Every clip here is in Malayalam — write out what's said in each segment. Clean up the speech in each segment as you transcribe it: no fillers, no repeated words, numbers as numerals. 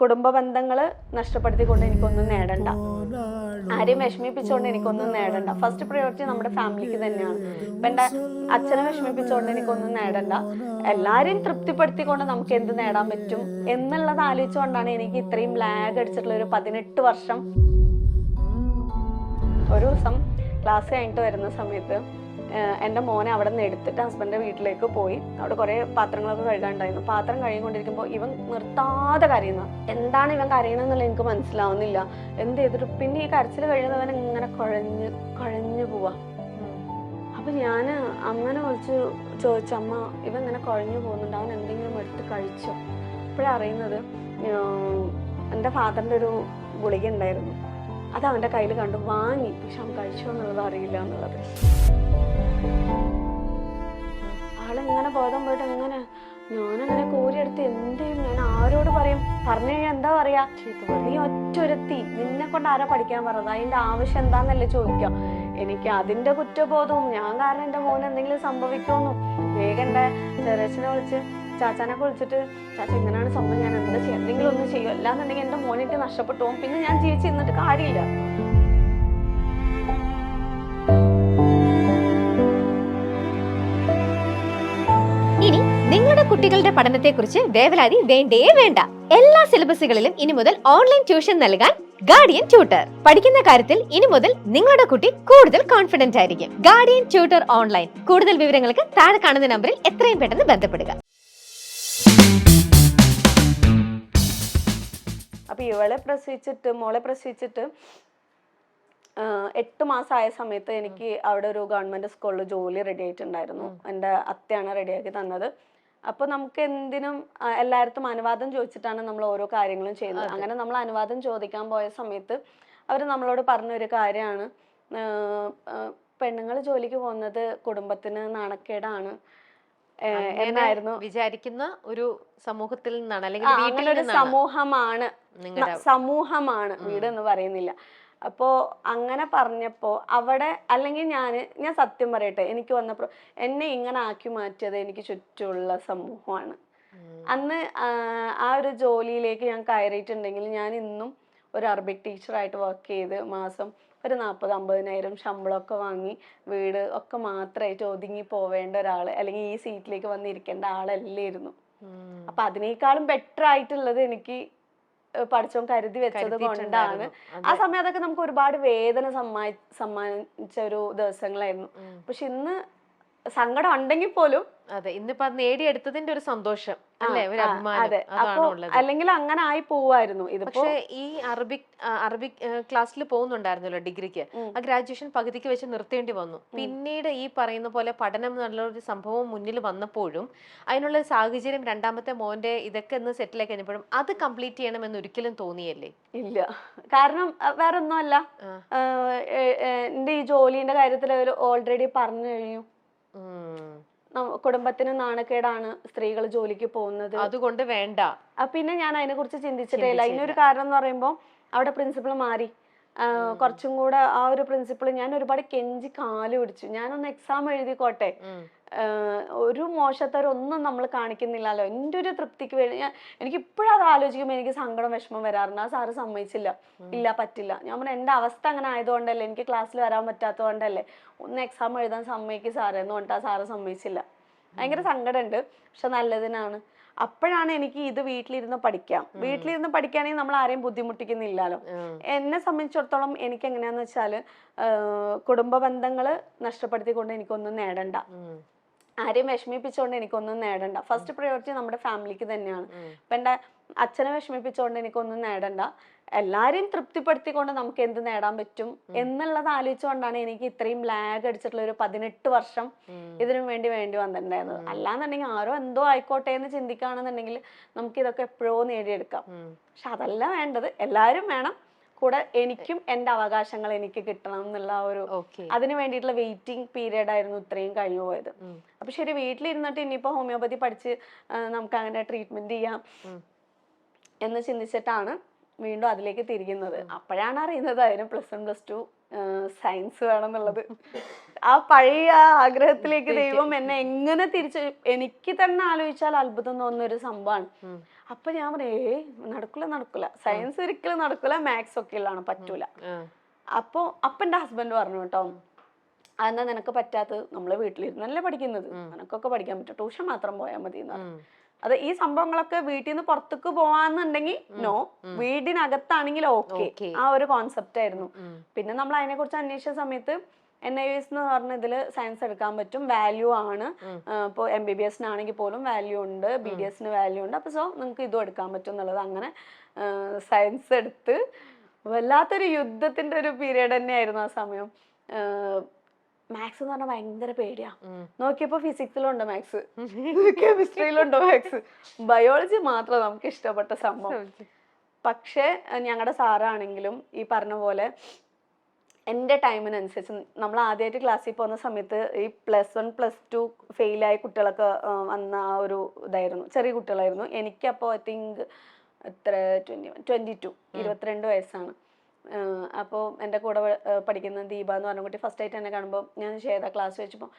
കുടുംബ ബന്ധങ്ങൾ നഷ്ടപ്പെടുത്തിക്കൊണ്ട് എനിക്കൊന്നും നേടണ്ട, ആരെയും വിഷമിപ്പിച്ചുകൊണ്ട് എനിക്കൊന്നും നേടണ്ട. ഫസ്റ്റ് പ്രയോറിറ്റി നമ്മുടെ ഫാമിലിക്ക് തന്നെയാണ്. ഇപ്പം എൻ്റെ അച്ഛനെ വിഷമിപ്പിച്ചുകൊണ്ട് എനിക്കൊന്നും നേടണ്ട, എല്ലാവരെയും തൃപ്തിപ്പെടുത്തിക്കൊണ്ട് നമുക്ക് എന്ത് നേടാൻ പറ്റും എന്നുള്ളത് ആലോചിച്ചുകൊണ്ടാണ് എനിക്ക് ഇത്രയും ലാഗ് അടിച്ചിട്ടുള്ള ഒരു 18 വർഷം. ഒരു ദിവസം ക്ലാസ് കഴിഞ്ഞിട്ട് വരുന്ന സമയത്ത് എൻ്റെ മോനെ അവിടെ നിന്ന് എടുത്തിട്ട് ഹസ്ബൻഡിൻ്റെ വീട്ടിലേക്ക് പോയി. അവിടെ കുറേ പാത്രങ്ങളൊക്കെ കഴുകാനുണ്ടായിരുന്നു. പാത്രം കഴുകിക്കൊണ്ടിരിക്കുമ്പോൾ ഇവൻ നിർത്താതെ കരയുന്നു. എന്താണ് ഇവൻ കരയണമെന്നുള്ള എനിക്ക് മനസ്സിലാവുന്നില്ല. എന്ത് ചെയ്തിട്ട് പിന്നെ ഈ കരച്ചിൽ കഴിയുന്നവൻ ഇങ്ങനെ കുഴഞ്ഞു പോവാ. അപ്പം ഞാൻ അമ്മനെ വിളിച്ച് ചോദിച്ചു, അമ്മ ഇവൻ ഇങ്ങനെ കുഴഞ്ഞു പോകുന്നുണ്ട്, അവൻ എന്തെങ്കിലും എടുത്ത് കഴിച്ചോ? അപ്പോഴറിയുന്നത് എൻ്റെ ഫാദറിൻ്റെ ഒരു ഗുളിക ഉണ്ടായിരുന്നു, അത് അവൻ്റെ കയ്യിൽ കണ്ടു, വാങ്ങി, പക്ഷെ അവൻ കഴിച്ചോ എന്നുള്ളത് അറിയില്ല എന്നുള്ളത്. ആളിങ്ങനെ ബോധം പോയിട്ട് എങ്ങനെ ഞാനങ്ങനെ കോരിയെടുത്ത് എന്ത് ചെയ്യും, ഞാൻ ആരോട് പറയും? പറഞ്ഞു കഴിഞ്ഞാൽ എന്താ പറയാ, നീ ഒറ്റൊരുത്തി, നിന്നെ കൊണ്ട് ആരാ പഠിക്കാൻ പറഞ്ഞത്, അതിന്റെ ആവശ്യം എന്താന്നല്ലേ ചോദിക്കാം. എനിക്ക് അതിന്റെ കുറ്റബോധവും ഞാൻ കാരണം എൻ്റെ മോന് എന്തെങ്കിലും സംഭവിക്കുമെന്നും. വേഗം എൻ്റെ ചെറിയച്ഛനെ വിളിച്ച് ചാച്ചാനെ വിളിച്ചിട്ട്, ചാച്ച ഇങ്ങനെയാണ് സംഭവം, ഞാൻ എന്താ ചെയ്യാം, എന്തെങ്കിലും ഒന്നും ചെയ്യും, അല്ലാന്നുണ്ടെങ്കിൽ എൻ്റെ മോനെനിക്ക് നഷ്ടപ്പെട്ടു പോകും, പിന്നെ ഞാൻ ജീവിച്ച് ഇന്നിട്ട് കാര്യമില്ല. ഇനി നിങ്ങളുടെ കുട്ടികളുടെ പഠനത്തെക്കുറിച്ച് വേവലാതി വേണ്ടേ വേണ്ട. എല്ലാ സിലബസുകളിലും ഇനി മുതൽ ഓൺലൈൻ ട്യൂഷൻ നൽകാൻ ഗാർഡിയൻ ട്യൂട്ടർ. പഠിക്കുന്ന കാര്യത്തിൽ ഇനി മുതൽ നിങ്ങളുടെ കുട്ടി കൂടുതൽ കോൺഫിഡന്റ് ആയിരിക്കും. Guardian tutor online. കൂടുതൽ വിവരങ്ങൾക്ക് താഴെ കാണുന്ന നമ്പറിൽ എത്രയും പെട്ടെന്ന് ബന്ധപ്പെടുക. അപ്പൊ മോളെ പ്രസവിച്ചിട്ട് 8 മാസമായ സമയത്ത് എനിക്ക് അവിടെ ഒരു ഗവൺമെന്റ് സ്കൂളിൽ ജോലി റെഡി ആയിട്ടുണ്ടായിരുന്നു. എൻ്റെ അത്തയാണ് റെഡിയാക്കി തന്നത്. അപ്പൊ നമുക്ക് എന്തിനും എല്ലായിടത്തും അനുവാദം ചോദിച്ചിട്ടാണ് നമ്മൾ ഓരോ കാര്യങ്ങളും ചെയ്യുന്നത്. അങ്ങനെ നമ്മൾ അനുവാദം ചോദിക്കാൻ പോയ സമയത്ത് അവർ നമ്മളോട് പറഞ്ഞൊരു കാര്യമാണ്, പെണ്ണുങ്ങൾ ജോലിക്ക് പോകുന്നത് കുടുംബത്തിന് നാണക്കേടാണ് എന്നായിരുന്നു വിചാരിക്കുന്ന ഒരു സമൂഹത്തിൽ നിന്നാണ്, അല്ലെങ്കിൽ അങ്ങനെ ഒരു സമൂഹമാണ് വീട് എന്ന് പറയുന്നില്ല. അപ്പോ അങ്ങനെ പറഞ്ഞപ്പോ അവിടെ, അല്ലെങ്കിൽ ഞാൻ സത്യം പറയട്ടെ, എനിക്ക് വന്നപ്പോ എന്നെ ഇങ്ങനെ ആക്കി മാറ്റിയത് എനിക്ക് ചുറ്റുമുള്ള സമൂഹമാണ്. അന്ന് ആ ഒരു ജോലിയിലേക്ക് ഞാൻ കയറിയിട്ടുണ്ടെങ്കിൽ ഞാൻ ഇന്നും ഒരു അറബിക് ടീച്ചറായിട്ട് വർക്ക് ചെയ്ത് മാസം ഒരു 40-50,000 ശമ്പളമൊക്കെ വാങ്ങി വീട് ഒക്കെ മാത്രമായിട്ട് ഒതുങ്ങി പോവേണ്ട ഒരാള്, അല്ലെങ്കിൽ ഈ സീറ്റിലേക്ക് വന്നിരിക്കേണ്ട ആളല്ലായിരുന്നു. അപ്പൊ അതിനേക്കാളും ബെറ്റർ ആയിട്ടുള്ളത് എനിക്ക് പഠിച്ചോൻ കരുതി വെച്ചത് കൊണ്ടാണ്. ആ സമയം അതൊക്കെ നമുക്ക് ഒരുപാട് വേദന സമ്മാനിച്ച ഒരു ദിവസങ്ങളായിരുന്നു. പക്ഷെ ഇന്ന് സങ്കടം ഉണ്ടെങ്കിൽ പോലും അതെ, ഇന്നിപ്പോ അത് നേടിയെടുത്തതിന്റെ ഒരു സന്തോഷം അല്ലേ, ഒരു അഭിമാനം, അല്ലെങ്കിൽ അങ്ങനെ ആയി പോവായിരുന്നു. ഇത് പക്ഷേ ഈ അറബിക് ക്ലാസ്സിൽ പോകുന്നുണ്ടായിരുന്നല്ലോ ഡിഗ്രിക്ക്, ആ ഗ്രാജുവേഷൻ പകുതിക്ക് വെച്ച് നിർത്തേണ്ടി വന്നു. പിന്നീട് ഈ പറയുന്ന പോലെ പഠനം എന്നുള്ള ഒരു സംഭവം മുന്നിൽ വന്നപ്പോഴും അതിനുള്ള സാഹചര്യം രണ്ടാമത്തെ മോന്റെ ഇതൊക്കെ ഒന്ന് സെറ്റിൽ ആയി കഴിഞ്ഞപ്പോഴും അത് കംപ്ലീറ്റ് ചെയ്യണമെന്ന് ഒരിക്കലും തോന്നിയല്ലേ? ഇല്ല, കാരണം വേറെ ഒന്നുമല്ല, എന്റെ ഈ ജോലിന്റെ കാര്യത്തിൽ ഓൾറെഡി പറഞ്ഞു കഴിഞ്ഞു. കുടുംബത്തിന് നാണക്കേടാണ് സ്ത്രീകൾ ജോലിക്ക് പോകുന്നത്, അതുകൊണ്ട് വേണ്ട. പിന്നെ ഞാൻ അതിനെ കുറിച്ച് ചിന്തിച്ചിട്ടേ ഇല്ല. അതിനൊരു കാരണം എന്ന് പറയുമ്പോൾ അവിടെ പ്രിൻസിപ്പൾ മാറി. കുറച്ചും കൂടെ ആ ഒരു പ്രിൻസിപ്പൾ, ഞാൻ ഒരുപാട് കെഞ്ചി കാല് പിടിച്ചു, ഞാനൊന്ന് എക്സാം എഴുതിക്കോട്ടെ, ഒരു മോശത്തരൊന്നും നമ്മൾ കാണിക്കുന്നില്ലല്ലോ, എൻ്റെ ഒരു തൃപ്തിക്ക് വേണ്ടി. എനിക്ക് ഇപ്പോഴും അത് ആലോചിക്കുമ്പോൾ എനിക്ക് സങ്കടം വിഷമം വരാറുണ്ട്. ആ സാറ് സമ്മതിച്ചില്ല, ഇല്ല പറ്റില്ല. ഞാൻ പറഞ്ഞ എൻ്റെ അവസ്ഥ അങ്ങനെ ആയതുകൊണ്ടല്ലേ, എനിക്ക് ക്ലാസ്സിൽ വരാൻ പറ്റാത്തതുകൊണ്ടല്ലേ, ഒന്ന് എക്സാം എഴുതാൻ സമ്മതിക്കും സാറേ എന്ന് പറഞ്ഞിട്ട് ആ സാറ് സമ്മതിച്ചില്ല. ഭയങ്കര സങ്കടമുണ്ട്, പക്ഷെ നല്ലതിനാണ്. അപ്പോഴാണ് എനിക്ക് ഇത് വീട്ടിലിരുന്ന് പഠിക്കുകയാണെങ്കിൽ നമ്മൾ ആരെയും ബുദ്ധിമുട്ടിക്കുന്നില്ലല്ലോ. എന്നെ സംബന്ധിച്ചിടത്തോളം എനിക്ക് എങ്ങനെയാന്ന് വെച്ചാല് കുടുംബ ബന്ധങ്ങൾ നഷ്ടപ്പെടുത്തിക്കൊണ്ട് എനിക്കൊന്നും നേടണ്ട, ആരെയും വിഷമിപ്പിച്ചുകൊണ്ട് എനിക്കൊന്നും നേടണ്ട. ഫസ്റ്റ് പ്രയോറിറ്റി നമ്മുടെ ഫാമിലിക്ക് തന്നെയാണ്. ഇപ്പൊ എൻ്റെ അച്ഛനെ വിഷമിപ്പിച്ചുകൊണ്ട് എനിക്കൊന്നും നേടണ്ട, എല്ലാരെയും തൃപ്തിപ്പെടുത്തിക്കൊണ്ട് നമുക്ക് എന്ത് നേടാൻ പറ്റും എന്നുള്ളത് ആലോചിച്ചുകൊണ്ടാണ് എനിക്ക് ഇത്രയും ലാഗ് അടിച്ചിട്ടുള്ള ഒരു 18 വർഷം ഇതിനു വേണ്ടി വന്നിട്ടുണ്ടായിരുന്നത്. അല്ലാന്നുണ്ടെങ്കിൽ ആരോ എന്തോ ആയിക്കോട്ടെ എന്ന് ചിന്തിക്കുകയാണെന്നുണ്ടെങ്കിൽ നമുക്ക് ഇതൊക്കെ എപ്പോഴോ നേടിയെടുക്കാം. പക്ഷെ അതല്ല വേണ്ടത്, എല്ലാവരും വേണം കൂടെ, എനിക്കും എൻ്റെ അവകാശങ്ങൾ എനിക്ക് കിട്ടണം എന്നുള്ള ഒരു അതിന് വേണ്ടിയിട്ടുള്ള വെയിറ്റിംഗ് പീരീഡ് ആയിരുന്നു ഇത്രയും കഴിഞ്ഞു പോയത്. അപ്പൊ ശരി, വീട്ടിലിരുന്നിട്ട് ഇനിയിപ്പോ ഹോമിയോപ്പതി പഠിച്ച് നമുക്ക് അങ്ങനെ ട്രീറ്റ്മെന്റ് ചെയ്യാം എന്ന് ചിന്തിച്ചിട്ടാണ് വീണ്ടും അതിലേക്ക് തിരിയുന്നത്. അപ്പോഴാണ് അറിയുന്നത് അതിന് +1 +2 സയൻസ് വേണം എന്നുള്ളത്. ആ പഴയ ആഗ്രഹത്തിലേക്ക് ദൈവം എന്നെ എങ്ങനെ തിരിച്ച്, എനിക്ക് തന്നെ ആലോചിച്ചാൽ അത്ഭുതം തോന്നുന്ന ഒരു സംഭവമാണ്. അപ്പൊ ഞാൻ പറയേ നടക്കൂല, സയൻസ് ഒരിക്കലും നടക്കൂല, മാത്സ് ഒക്കെ ഉള്ളതാണ്, പറ്റൂല. അപ്പൊ എന്റെ ഹസ്ബൻഡ് പറഞ്ഞു കേട്ടോ, അതെന്താ നിനക്ക് പറ്റാത്തത്, നമ്മളെ വീട്ടിലിരുന്നല്ലേ പഠിക്കുന്നത്, നിനക്കൊക്കെ പഠിക്കാൻ പറ്റും, ട്യൂഷൻ മാത്രം പോയാൽ മതി എന്ന് പറഞ്ഞു. അത് ഈ സംഭവങ്ങളൊക്കെ വീട്ടിൽ നിന്ന് പുറത്തേക്ക് പോവാന്നുണ്ടെങ്കിൽ നോ, വീടിനകത്താണെങ്കിൽ ഓക്കെ, ആ ഒരു കോൺസെപ്റ്റ് ആയിരുന്നു. പിന്നെ നമ്മൾ അതിനെ കുറിച്ച് അന്വേഷിച്ച സമയത്ത് NIVS എന്ന് പറഞ്ഞ ഇതിൽ സയൻസ് എടുക്കാൻ പറ്റും, വാല്യൂ ആണ്. ഇപ്പോൾ MBBS-നാണെങ്കിൽ പോലും വാല്യൂ ഉണ്ട്, BDS-ന് വാല്യൂ ഉണ്ട്. അപ്പോൾ സോ നിങ്ങൾക്ക് ഇതും എടുക്കാൻ പറ്റും എന്നുള്ളത്. അങ്ങനെ സയൻസ് എടുത്ത് വല്ലാത്തൊരു യുദ്ധത്തിന്റെ ഒരു പീരീഡ് തന്നെയായിരുന്നു ആ സമയം. മാത്സ് എന്ന് പറഞ്ഞാൽ ഭയങ്കര പേടിയാ. നോക്കിയപ്പോ ഫിസിക്സിലുണ്ട് മാത്സ്, കെമിസ്ട്രിയിലുണ്ട് മാത്സ്, ബയോളജി മാത്രം നമുക്ക് ഇഷ്ടപ്പെട്ട സംഭവം. പക്ഷെ ഞങ്ങളുടെ സാറാണെങ്കിലും ഈ പറഞ്ഞ പോലെ എൻ്റെ ടൈമിനനുസരിച്ച്, നമ്മൾ ആദ്യമായിട്ട് ക്ലാസ്സിൽ പോകുന്ന സമയത്ത് ഈ +1 +2 ഫെയിലായ കുട്ടികളൊക്കെ വന്ന ആ ഒരു ഇതായിരുന്നു, ചെറിയ കുട്ടികളായിരുന്നു. എനിക്കപ്പോൾ ഐ തിങ്ക് എത്ര 22 വയസ്സാണ്. അപ്പോൾ എൻ്റെ കൂടെ പഠിക്കുന്ന ദീപ എന്ന് പറഞ്ഞ കുട്ടി ഫസ്റ്റ് ആയിട്ട് എന്നെ കാണുമ്പോൾ ഞാൻ ചെയ്ത ക്ലാസ് വെച്ചപ്പോൾ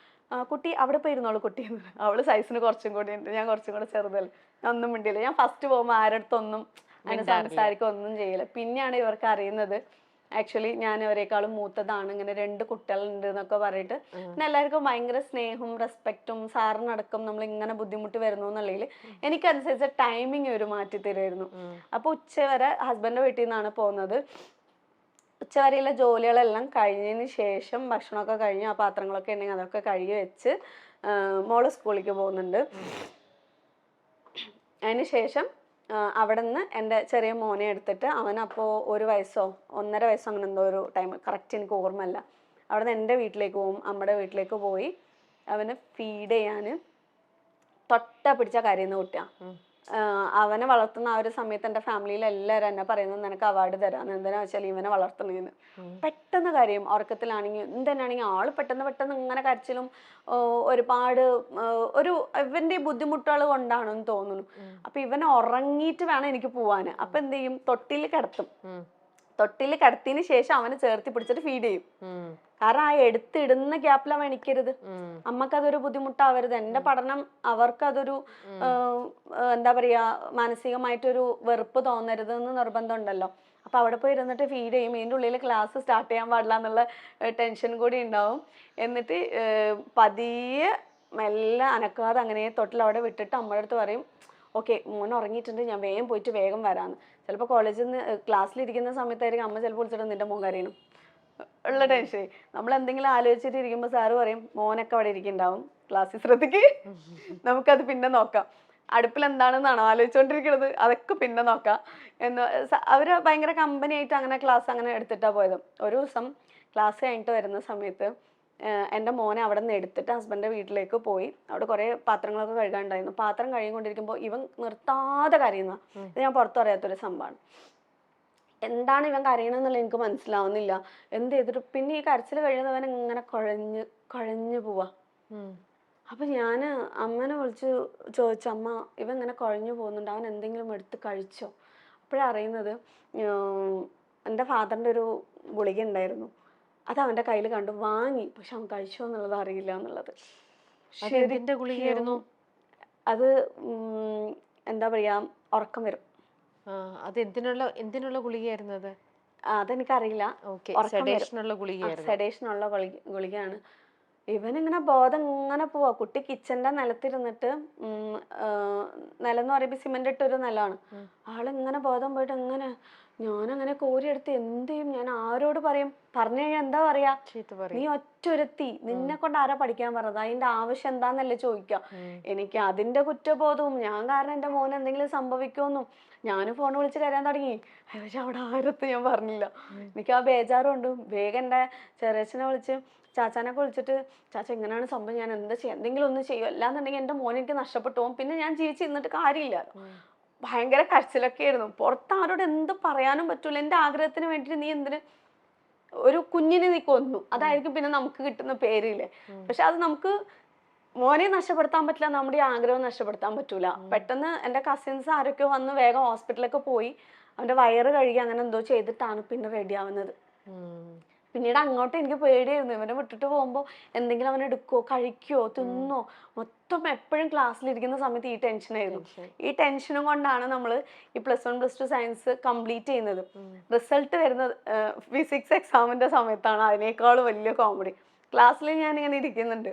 കുട്ടി അവിടെ പോയിരുന്നോളൂ കുട്ടി എന്ന്. അവള് സൈസിന് കുറച്ചും കൂടി ഉണ്ട്, ഞാൻ കുറച്ചും കൂടെ ചെറുതല്ല. ഞാൻ ഒന്നും മിണ്ടിയില്ല. ഞാൻ ഫസ്റ്റ് പോകുമ്പോൾ ആരടുത്തൊന്നും അങ്ങനെ സംസാരിക്കുക ഒന്നും ചെയ്യില്ല. പിന്നെയാണ് ഇവർക്ക് അറിയുന്നത് ആക്ച്വലി ഞാൻ അവരെക്കാളും മൂത്തതാണ്, ഇങ്ങനെ 2 കുട്ടികളുണ്ട് എന്നൊക്കെ പറഞ്ഞിട്ട്. പിന്നെ എല്ലാവർക്കും ഭയങ്കര സ്നേഹവും റെസ്പെക്റ്റും, സാറിനടക്കം നമ്മൾ ഇങ്ങനെ ബുദ്ധിമുട്ട് വരുന്നു എന്നുള്ളതിൽ എനിക്കനുസരിച്ച് ടൈമിങ് ഒരു മാറ്റി തരുമായിരുന്നു. അപ്പൊ ഉച്ചവരെ ഹസ്ബൻഡ് വീട്ടിൽ നിന്നാണ് പോകുന്നത്. ഉച്ചവരെയുള്ള ജോലികളെല്ലാം കഴിഞ്ഞതിന് ശേഷം ഭക്ഷണമൊക്കെ കഴിഞ്ഞ് ആ പാത്രങ്ങളൊക്കെ ഉണ്ടെങ്കിൽ അതൊക്കെ കഴുകി വെച്ച് മോള് സ്കൂളിലേക്ക് പോകുന്നുണ്ട്. അതിന് ശേഷം അവിടെ നിന്ന് എൻ്റെ ചെറിയ മോനെ എടുത്തിട്ട്, അവനപ്പോൾ 1 വയസ്സോ 1.5 വയസ്സോ അങ്ങനെ എന്തോ ഒരു ടൈം, കറക്റ്റ് എനിക്ക് ഓർമ്മയില്ല. അവിടെ നിന്ന് എൻ്റെ വീട്ടിലേക്ക് പോകും, അമ്മയുടെ വീട്ടിലേക്ക് പോയി അവന് ഫീഡ് ചെയ്യാൻ തൊട്ട പിടിച്ച കരയുന്ന കുട്ടിയാണ്. അവനെ വളർത്തുന്ന ആ ഒരു സമയത്ത് എൻ്റെ ഫാമിലിയിൽ എല്ലാവരും എന്നെ പറയുന്നത് നിനക്ക് അവാർഡ് തരാന്ന്. എന്തിനാ വെച്ചാൽ ഇവനെ വളർത്തണേന്ന്. പെട്ടെന്ന് കരയും, ഉറക്കത്തിലാണെങ്കിൽ എന്തിനാണെങ്കിൽ ആള് പെട്ടെന്ന് ഇങ്ങനെ കരച്ചിലും ഒരുപാട് ഒരു ഇവന്റെ ബുദ്ധിമുട്ടുകൾ കൊണ്ടാണെന്ന് തോന്നുന്നു. അപ്പൊ ഇവനെ ഉറങ്ങിയിട്ട് വേണം എനിക്ക് പോവാന്. അപ്പൊ എന്ത് ചെയ്യും, തൊട്ടിൽ കിടത്തും. തൊട്ടിൽ കിടത്തിയതിന് ശേഷം അവനെ ചേർത്തി പിടിച്ചിട്ട് ഫീഡ് ചെയ്യും. കാരണം ആ എടുത്തിടുന്ന ഗ്യാപ്പിൽ അവൻ എണിക്കരുത്, അമ്മക്കതൊരു ബുദ്ധിമുട്ടാവരുത്. എൻ്റെ പഠനം അവർക്കതൊരു എന്താ പറയാ മാനസികമായിട്ടൊരു വെറുപ്പ് തോന്നരുത് എന്ന് നിർബന്ധം ഉണ്ടല്ലോ. അപ്പൊ അവിടെ പോയി ഇരുന്നിട്ട് ഫീഡ് ചെയ്യും. ഇതിൻ്റെ ഉള്ളിൽ ക്ലാസ് സ്റ്റാർട്ട് ചെയ്യാൻ പാടില്ല എന്നുള്ള ടെൻഷൻ കൂടി ഉണ്ടാവും. എന്നിട്ട് പതിയെ മെല്ലെ അനക്കാതെ അങ്ങനെ തൊട്ടിൽ അവിടെ വിട്ടിട്ട് അമ്മയുടെ അടുത്ത് പറയും ഓക്കെ മോൻ ഉറങ്ങിയിട്ടുണ്ട്, ഞാൻ വേഗം പോയിട്ട് വേഗം വരാമെന്ന്. ചിലപ്പോൾ കോളേജിൽ നിന്ന് ക്ലാസ്സിലിരിക്കുന്ന സമയത്തായിരിക്കും അമ്മ ചിലപ്പോൾ വിളിച്ചിട്ട് നിന്റെ മോൻ കരയണം ഉള്ള ടെൻഷൻ. നമ്മൾ എന്തെങ്കിലും ആലോചിച്ചിട്ട് ഇരിക്കുമ്പോൾ സാറ് പറയും മോനൊക്കെ അവിടെ ഇരിക്കുന്നുണ്ടാവും, ക്ലാസ്സിൽ ശ്രദ്ധിക്ക്, നമുക്കത് പിന്നെ നോക്കാം. അടുപ്പിൽ എന്താണെന്നാണോ ആലോചിച്ചുകൊണ്ടിരിക്കുന്നത്, അതൊക്കെ പിന്നെ നോക്കാം എന്ന്. അവർ ഭയങ്കര കമ്പനി ആയിട്ട് അങ്ങനെ ക്ലാസ് അങ്ങനെ എടുത്തിട്ടാണ് പോയത്. ഒരു ദിവസം ക്ലാസ് കഴിഞ്ഞിട്ട് വരുന്ന സമയത്ത് എൻ്റെ മോനെ അവിടെ നിന്ന് എടുത്തിട്ട് ഹസ്ബൻഡിൻ്റെ വീട്ടിലേക്ക് പോയി. അവിടെ കുറേ പാത്രങ്ങളൊക്കെ കഴുകാനുണ്ടായിരുന്നു. പാത്രം കഴുകിക്കൊണ്ടിരിക്കുമ്പോൾ ഇവൻ നിർത്താതെ കരയുന്ന, ഇത് ഞാൻ പുറത്തു പറയാത്തൊരു സംഭവമാണ്. എന്താണ് ഇവൻ കരയണമെന്നുള്ള എനിക്ക് മനസ്സിലാവുന്നില്ല. എന്ത് ചെയ്തിട്ട് പിന്നെ ഈ കരച്ചിൽ കഴിയുന്നവൻ ഇങ്ങനെ കുഴഞ്ഞു പോവാ. അപ്പൊ ഞാൻ അമ്മനെ വിളിച്ച് ചോദിച്ചു, അമ്മ ഇവൻ ഇങ്ങനെ കുഴഞ്ഞു പോകുന്നുണ്ട്, അവൻ എന്തെങ്കിലും എടുത്ത് കഴിച്ചോ? അപ്പോഴാണ് അറിയുന്നത് എൻ്റെ ഫാദറിൻ്റെ ഒരു ഗുളിക ഉണ്ടായിരുന്നു, അത് അവൻ്റെ കയ്യിൽ കണ്ടു, വാങ്ങി, പക്ഷെ അവൻ കഴിച്ചോ എന്നുള്ളത് അറിയില്ല എന്നുള്ളത്. ഗുളികയായിരുന്നു അത്. എന്താ പറയാ, ഉറക്കം വരും. അത് എന്തിനുള്ള ഗുളികയായിരുന്നു അത്? അതെനിക്കറിയില്ല. സെഡേഷനുള്ള ഗുളികയാണ്. ഇവനിങ്ങനെ ബോധം ഇങ്ങനെ പോവാ. കുട്ടി കിച്ചന്റെ നിലത്തിരുന്നിട്ട്, നിലം എന്ന് പറയുമ്പോ സിമെന്റ് ഇട്ടൊരു നിലമാണ്. ആളിങ്ങനെ ബോധം പോയിട്ട് ഇങ്ങനെ, ഞാനങ്ങനെ കോരിയെടുത്ത് എന്ത് ചെയ്യും, ഞാൻ ആരോട് പറയും? പറഞ്ഞു കഴിഞ്ഞാൽ എന്താ പറയാ, നീ ഒറ്റൊരുത്തി, നിന്നെ കൊണ്ട് ആരാ പഠിക്കാൻ പറഞ്ഞത്, അതിന്റെ ആവശ്യം എന്താന്നല്ലേ ചോദിക്കാം. എനിക്ക് അതിന്റെ കുറ്റബോധവും, ഞാൻ കാരണം എന്റെ മോന് എന്തെങ്കിലും സംഭവിക്കുമെന്നും. ഞാൻ ഫോൺ വിളിച്ച് കരയാൻ തുടങ്ങി. പക്ഷെ അവിടെ ആരത്ത് ഞാൻ പറഞ്ഞില്ല. എനിക്ക് ആ ബേജാറും ഉണ്ട്. വേഗം എൻ്റെ ചെറിയച്ഛനെ വിളിച്ച് ചാച്ചാനൊക്കെ വിളിച്ചിട്ട്, ചാച്ച ഇങ്ങനെയാണ് സംഭവം, ഞാൻ എന്താ ചെയ്യാം, എന്തെങ്കിലും ഒന്ന് ചെയ്യും, അല്ലാന്നുണ്ടെങ്കിൽ എൻ്റെ മോനെ എനിക്ക് നഷ്ടപ്പെട്ടു പോകും, പിന്നെ ഞാൻ ജീവിച്ചിരുന്നിട്ട് കാര്യമില്ല. ഭയങ്കര കരച്ചിലൊക്കെ ആയിരുന്നു. പുറത്ത് ആരോട് എന്ത് പറയാനും പറ്റൂല. എൻ്റെ ആഗ്രഹത്തിന് വേണ്ടിയിട്ട് നീ എന്തിന് ഒരു കുഞ്ഞിനെ നീ കൊന്നു, അതായിരിക്കും പിന്നെ നമുക്ക് കിട്ടുന്ന പേരില്ലേ. പക്ഷെ അത് നമുക്ക് മോനെ നഷ്ടപ്പെടുത്താൻ പറ്റില്ല, നമ്മുടെ ഈ ആഗ്രഹം നഷ്ടപ്പെടുത്താൻ പറ്റൂല. പെട്ടെന്ന് എൻ്റെ കസിൻസ് ആരൊക്കെയോ വന്ന് വേഗം ഹോസ്പിറ്റലിലൊക്കെ പോയി അവൻ്റെ വയറ് കഴുകി അങ്ങനെ എന്തോ ചെയ്തിട്ടാണ് പിന്നെ റെഡി ആവുന്നത്. പിന്നീട് അങ്ങോട്ട് എനിക്ക് പേടിയായിരുന്നു, ഇവനെ വിട്ടിട്ട് പോകുമ്പോൾ എന്തെങ്കിലും അവൻ എടുക്കുവോ, കഴിക്കുവോ, തിന്നോ, മൊത്തം എപ്പോഴും ക്ലാസ്സിലിരിക്കുന്ന സമയത്ത് ഈ ടെൻഷനായിരുന്നു. ഈ ടെൻഷനും കൊണ്ടാണ് നമ്മൾ ഈ +1 +2 സയൻസ് കംപ്ലീറ്റ് ചെയ്യുന്നത്. റിസൾട്ട് വരുന്നത് ഫിസിക്സ് എക്സാമിന്റെ സമയത്താണ് അതിനേക്കാളും വലിയ കോമഡി. ക്ലാസ്സിൽ ഞാനിങ്ങനെ ഇരിക്കുന്നുണ്ട്,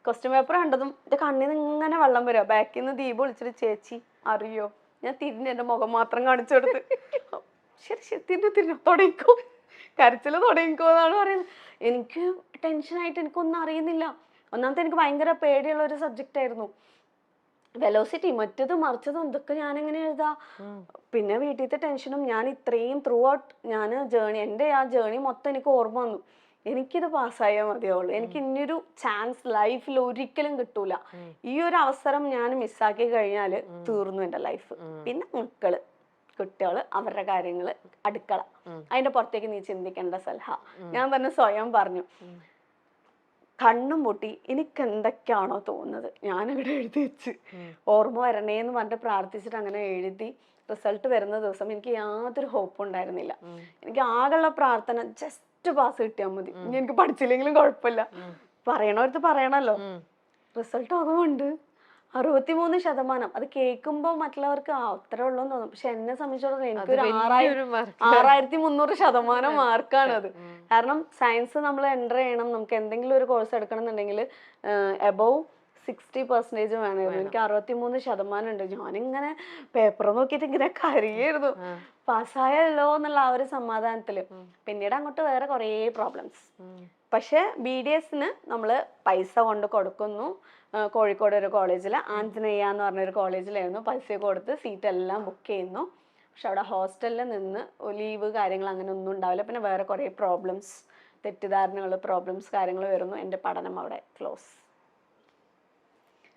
ക്വസ്റ്റ്യൻ പേപ്പർ കണ്ടതും എൻ്റെ കണ്ണിൽ നിന്ന് ഇങ്ങനെ വെള്ളം വരിക. ബാക്കിൽ നിന്ന് ദീപ വിളിച്ചിട്ട് ചേച്ചി അറിയോ, ഞാൻ തിരിഞ്ഞ് എൻ്റെ മുഖം മാത്രം കാണിച്ചു കൊടുത്ത് ശരി ശരി തിരിഞ്ഞു തുടങ്ങിക്കോ, കരച്ചിൽ തുടങ്ങിക്കോ എന്നാണ് പറയുന്നത്. എനിക്ക് ടെൻഷനായിട്ട് എനിക്കൊന്നും അറിയുന്നില്ല. ഒന്നാമത്തെ എനിക്ക് ഭയങ്കര പേടിയുള്ള ഒരു സബ്ജക്റ്റ് ആയിരുന്നു വെലോസിറ്റി, മറ്റത് മറിച്ചതും ഇതൊക്കെ ഞാനെങ്ങനെ എഴുതാ. പിന്നെ വീട്ടിലത്തെ ടെൻഷനും ഞാൻ ഇത്രയും ത്രൂ ഔട്ട് ഞാൻ എൻ്റെ ആ ജേണി മൊത്തം എനിക്ക് ഓർമ്മ വന്നു, എനിക്കിത് പാസ്സായാൽ മതിയാവുള്ളൂ, എനിക്ക് ഇനിയൊരു ചാൻസ് ലൈഫിൽ ഒരിക്കലും കിട്ടൂല, ഈ ഒരു അവസരം ഞാൻ മിസ്സാക്കി കഴിഞ്ഞാൽ തീർന്നു എൻ്റെ ലൈഫ്. പിന്നെ മക്കള്, കുട്ടികള്, അവരുടെ കാര്യങ്ങള്, അടുക്കള, അതിന്റെ പുറത്തേക്ക് നീ ചിന്തിക്കേണ്ട സൽഹ. ഞാൻ തന്നെ സ്വയം പറഞ്ഞു, കണ്ണും പൊട്ടി എനിക്ക് എന്തൊക്കെയാണോ തോന്നുന്നത് ഞാനിവിടെ എഴുതി വെച്ച് ഓർമ്മ വരണേന്ന് പറഞ്ഞിട്ട് പ്രാർത്ഥിച്ചിട്ട് അങ്ങനെ എഴുതി. റിസൾട്ട് വരുന്ന ദിവസം എനിക്ക് യാതൊരു ഹോപ്പും ഉണ്ടായിരുന്നില്ല. എനിക്ക് ആകെയുള്ള പ്രാർത്ഥന ജസ്റ്റ് പാസ് കിട്ടിയാൽ മതി, ഇനി എനിക്ക് പഠിച്ചില്ലെങ്കിലും കുഴപ്പമില്ല, പറയണവർക്ക് പറയണല്ലോ. റിസൾട്ട് അതുകൊണ്ട് 63%. അത് കേൾക്കുമ്പോൾ മറ്റുള്ളവർക്ക് അത്ര ഉള്ളൂ തോന്നും, പക്ഷെ എന്നെ സംബന്ധിച്ചിടത്തോളം എനിക്കൊരു 6300% മാർക്കാണ് അത്. കാരണം സയൻസ് നമ്മൾ എൻ്റർ ചെയ്യണം, നമുക്ക് എന്തെങ്കിലും ഒരു കോഴ്സ് എടുക്കണം എന്നുണ്ടെങ്കിൽ എബവ് 60% വേണമായിരുന്നു. എനിക്ക് 63% ഉണ്ട്. ഞാനിങ്ങനെ പേപ്പർ നോക്കിയിട്ട് ഇങ്ങനെ കരയായിരുന്നു, പാസ്സായല്ലോ എന്നുള്ള ആ ഒരു സമാധാനത്തില്. പിന്നീട് അങ്ങോട്ട് വേറെ കുറേ പ്രോബ്ലംസ്. പക്ഷെ BDSന് നമ്മൾ പൈസ കൊണ്ട് കൊടുക്കുന്നു. കോഴിക്കോട് ഒരു കോളേജിൽ, ആഞ്ജനേയ എന്ന് പറഞ്ഞൊരു കോളേജിലായിരുന്നു. പൈസ കൊടുത്ത് സീറ്റ് എല്ലാം ബുക്ക് ചെയ്യുന്നു. പക്ഷെ അവിടെ ഹോസ്റ്റലിൽ നിന്ന് ലീവ് കാര്യങ്ങൾ അങ്ങനെ ഒന്നും ഉണ്ടാവില്ല. പിന്നെ വേറെ കുറേ പ്രോബ്ലംസ്, തെറ്റിദ്ധാരണകൾ, പ്രോബ്ലംസ് കാര്യങ്ങൾ വരുന്നു. എൻ്റെ പഠനം അവിടെ ക്ലോസ്.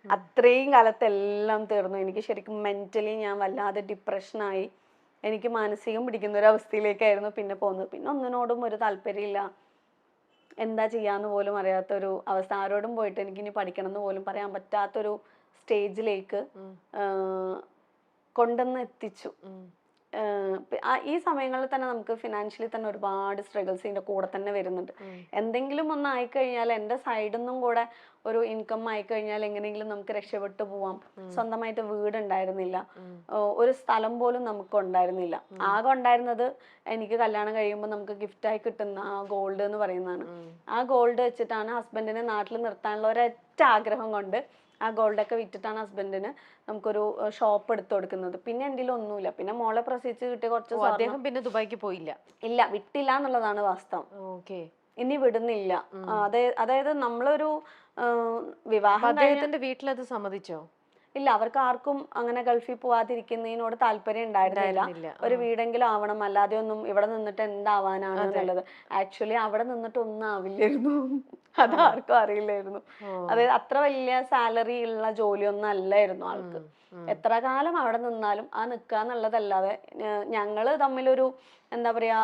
അത്രയും കാലത്തെല്ലാം തീർന്നു. എനിക്ക് ശരിക്കും മെന്റലി ഞാൻ വല്ലാതെ ഡിപ്രഷനായി, എനിക്ക് മാനസികം പിടിക്കുന്ന ഒരു അവസ്ഥയിലേക്കായിരുന്നു പിന്നെ പോകുന്നത്. പിന്നെ ഒന്നിനോടും ഒരു താല്പര്യമില്ല, എന്താ ചെയ്യാന്ന് പോലും അറിയാത്തൊരു അവസ്ഥ. ആരോടും പോയിട്ട് എനിക്ക് ഇനി പഠിക്കണം എന്ന് പോലും പറയാൻ പറ്റാത്തൊരു സ്റ്റേജിലേക്ക് കൊണ്ടുവന്ന് എത്തിച്ചു. ഈ സമയങ്ങളിൽ തന്നെ നമുക്ക് ഫിനാൻഷ്യലി തന്നെ ഒരുപാട് സ്ട്രഗിൾസ് ഇതിന്റെ കൂടെ തന്നെ വരുന്നുണ്ട്. എന്തെങ്കിലും ഒന്ന് ആയിക്കഴിഞ്ഞാൽ എൻ്റെ സൈഡിൽ നിന്നും കൂടെ ഒരു ഇൻകം ആയിക്കഴിഞ്ഞാൽ എങ്ങനെയെങ്കിലും നമുക്ക് രക്ഷപ്പെട്ടു പോവാം. സ്വന്തമായിട്ട് വീട് ഉണ്ടായിരുന്നില്ല, ഒരു സ്ഥലം പോലും നമുക്ക് ഉണ്ടായിരുന്നില്ല. ആകെ ഉണ്ടായിരുന്നത് എനിക്ക് കല്യാണം കഴിയുമ്പോൾ നമുക്ക് ഗിഫ്റ്റായി കിട്ടുന്ന ആ ഗോൾഡ് എന്ന് പറയുന്നതാണ്. ആ ഗോൾഡ് വെച്ചിട്ടാണ് ഹസ്ബൻഡിനെ നാട്ടിൽ നിർത്താനുള്ള ഒരൊറ്റ ആഗ്രഹം കൊണ്ട് ആ ഗോൾഡൊക്കെ വിറ്റിട്ടാണ് ഹസ്ബൻഡിന് നമുക്കൊരു ഷോപ്പ് എടുത്തു കൊടുക്കുന്നത്. പിന്നെ എൻ്റെ ഒന്നുമില്ല. പിന്നെ മോളെ പ്രസവിച്ച് കിട്ടിയ കുറച്ച്. അദ്ദേഹം പിന്നെ ദുബായിക്ക് പോയില്ല? ഇല്ല, വിട്ടില്ല എന്നുള്ളതാണ് വാസ്തവം. ഓക്കെ, ഇനി വിടുന്നില്ല. അതായത് നമ്മളൊരു വിവാഹം അദ്ദേഹത്തിന്റെ വീട്ടിലത് സമ്മതിച്ചോ? ഇല്ല, അവർക്ക് ആർക്കും അങ്ങനെ ഗൾഫിൽ പോവാതിരിക്കുന്നതിനോട് താല്പര്യം ഉണ്ടായിരുന്നില്ല. ഒരു വീടെങ്കിലും ആവണം, അല്ലാതെ ഒന്നും ഇവിടെ നിന്നിട്ട് എന്താവാനാണ് എന്നുള്ളത്. ആക്ച്വലി അവിടെ നിന്നിട്ട് ഒന്നും ആവില്ലായിരുന്നു, അതാർക്കും അറിയില്ലായിരുന്നു. അതായത് അത്ര വലിയ സാലറി ഉള്ള ജോലിയൊന്നും അല്ലായിരുന്നു ആൾക്ക്. എത്ര കാലം അവിടെ നിന്നാലും ആ നിൽക്കുക എന്നുള്ളതല്ലാതെ ഞങ്ങള് തമ്മിലൊരു എന്താ പറയാ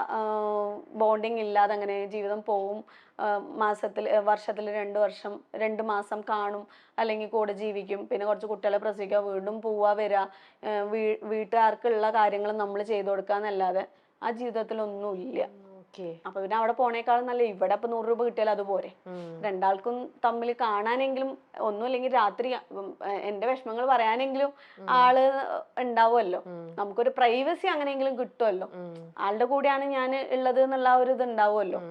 ബോണ്ടിങ് ഇല്ലാതെ അങ്ങനെ ജീവിതം പോവും. വർഷത്തിൽ 2 മാസം കാണും, അല്ലെങ്കിൽ കൂടെ ജീവിക്കും, പിന്നെ കുറച്ച് കുട്ടികളെ പ്രസവിക്കുക, വീണ്ടും പോവാ വരിക, വീട്ടുകാർക്കുള്ള കാര്യങ്ങൾ നമ്മൾ ചെയ്തു കൊടുക്കാന്നല്ലാതെ ആ ജീവിതത്തിലൊന്നും ഇല്ല. അപ്പൊ പിന്നെ അവിടെ പോണേക്കാളും നല്ല ഇവിടെ ഇപ്പൊ 100 രൂപ കിട്ടിയാൽ അത് പോരെ. രണ്ടാൾക്കും തമ്മിൽ കാണാനെങ്കിലും, ഒന്നുമില്ലെങ്കിൽ രാത്രി എന്റെ വിഷമങ്ങൾ പറയാനെങ്കിലും ആള് ഉണ്ടാവുമല്ലോ, നമുക്കൊരു പ്രൈവസി അങ്ങനെയെങ്കിലും കിട്ടുമല്ലോ, ആളുടെ കൂടെയാണ് ഞാൻ ഉള്ളത് എന്നുള്ള ഒരു ഇത് ഉണ്ടാവുമല്ലോ.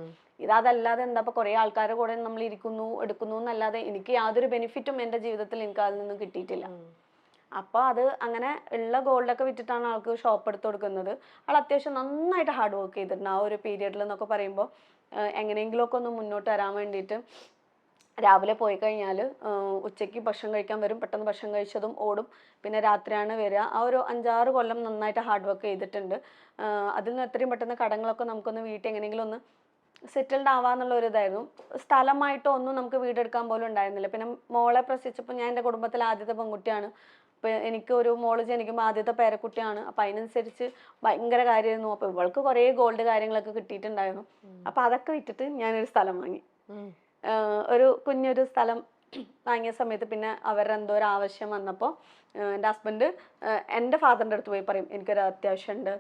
ഇതല്ലാതെ എന്താ, ഇപ്പൊ കുറെ ആൾക്കാരുടെ കൂടെ നമ്മൾ ഇരിക്കുന്നു എടുക്കുന്നു എന്നല്ലാതെ എനിക്ക് യാതൊരു ബെനിഫിറ്റും എന്റെ ജീവിതത്തിൽ എനിക്ക് അതിൽ നിന്ന് കിട്ടിയിട്ടില്ല. അപ്പൊ അത് അങ്ങനെ ഉള്ള ഗോൾഡൊക്കെ വിറ്റിട്ടാണ് ആൾക്ക് ഷോപ്പ് എടുത്ത് കൊടുക്കുന്നത്. ആൾ അത്യാവശ്യം നന്നായിട്ട് ഹാർഡ് വർക്ക് ചെയ്തിട്ടുണ്ട് ആ ഒരു പീരിയഡിൽ എന്നൊക്കെ പറയുമ്പോൾ. എങ്ങനെയെങ്കിലുമൊക്കെ ഒന്ന് മുന്നോട്ട് വരാൻ വേണ്ടിയിട്ട് രാവിലെ പോയി കഴിഞ്ഞാൽ ഉച്ചയ്ക്ക് ഭക്ഷണം കഴിക്കാൻ വരും, പെട്ടെന്ന് ഭക്ഷണം കഴിച്ചതും ഓടും, പിന്നെ രാത്രിയാണ് വരിക. ആ ഒരു 5-6 കൊല്ലം നന്നായിട്ട് ഹാർഡ് വർക്ക് ചെയ്തിട്ടുണ്ട്. അതിൽ നിന്ന് എത്രയും പെട്ടെന്ന് കടങ്ങളൊക്കെ നമുക്കൊന്ന് വീട്ടിൽ എങ്ങനെയെങ്കിലും ഒന്ന് സെറ്റിൽഡ് ആവാന്നുള്ള ഒരു ഇതായിരുന്നു. സ്ഥലമായിട്ടോ ഒന്നും നമുക്ക് വീടെടുക്കാൻ പോലും ഉണ്ടായിരുന്നില്ല. പിന്നെ മോളെ പ്രസവിച്ചപ്പോൾ ഞാൻ എൻ്റെ കുടുംബത്തിലെ ആദ്യത്തെ പെൺകുട്ടിയാണ്. അപ്പോൾ എനിക്ക് ഒരു മോള് ജനിക്കുമ്പോൾ ആദ്യത്തെ പേരക്കുട്ടിയാണ്. അപ്പം അതിനനുസരിച്ച് ഭയങ്കര കാര്യമായിരുന്നു. അപ്പോൾ ഇവൾക്ക് കുറേ ഗോൾഡ് കാര്യങ്ങളൊക്കെ കിട്ടിയിട്ടുണ്ടായിരുന്നു. അപ്പം അതൊക്കെ വിറ്റിട്ട് ഞാനൊരു സ്ഥലം വാങ്ങി. ഒരു കുഞ്ഞൊരു സ്ഥലം വാങ്ങിയ സമയത്ത് പിന്നെ അവരുടെ എന്തോ ഒരു ആവശ്യം വന്നപ്പോൾ എൻ്റെ ഹസ്ബൻഡ് എൻ്റെ ഫാദറിൻ്റെ അടുത്ത് പോയി പറയും, എനിക്കൊരു അത്യാവശ്യമുണ്ട്,